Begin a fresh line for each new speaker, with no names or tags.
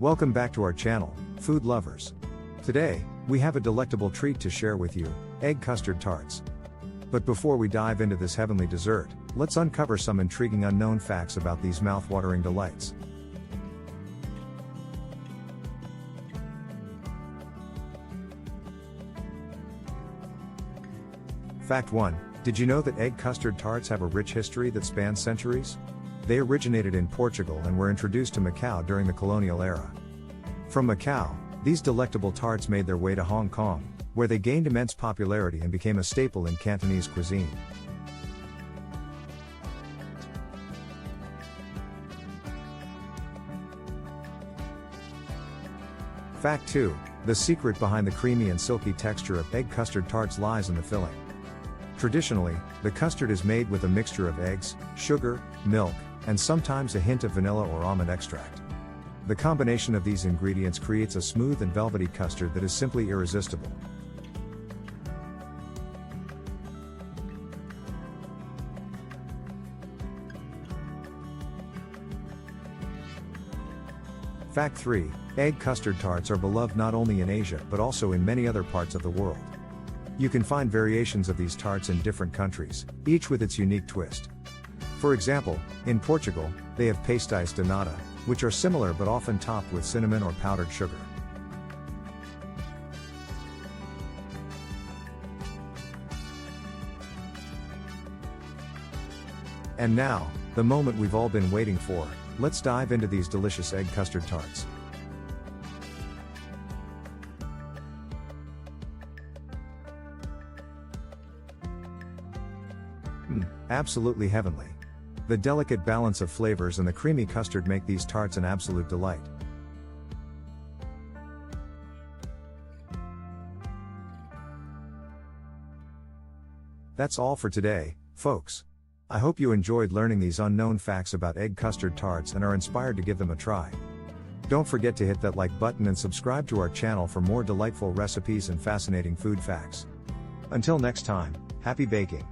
Welcome back to our channel, food lovers. Today, we have a delectable treat to share with you, egg custard tarts. But before we dive into this heavenly dessert, let's uncover some intriguing unknown facts about these mouth-watering delights. Fact 1. Did you know that egg custard tarts have a rich history that spans centuries? They originated in Portugal and were introduced to Macau during the colonial era. From Macau, these delectable tarts made their way to Hong Kong, where they gained immense popularity and became a staple in Cantonese cuisine. Fact 2. The secret behind the creamy and silky texture of egg custard tarts lies in the filling. Traditionally, the custard is made with a mixture of eggs, sugar, milk, and sometimes a hint of vanilla or almond extract. The combination of these ingredients creates a smooth and velvety custard that is simply irresistible. Fact 3. Egg custard tarts are beloved not only in Asia but also in many other parts of the world. You can find variations of these tarts in different countries, each with its unique twist. For example, in Portugal, they have pastéis de nata, which are similar but often topped with cinnamon or powdered sugar. And now, the moment we've all been waiting for, let's dive into these delicious egg custard tarts. Absolutely heavenly. The delicate balance of flavors and the creamy custard make these tarts an absolute delight. That's all for today, folks. I hope you enjoyed learning these unknown facts about egg custard tarts and are inspired to give them a try. Don't forget to hit that like button and subscribe to our channel for more delightful recipes and fascinating food facts. Until next time, happy baking!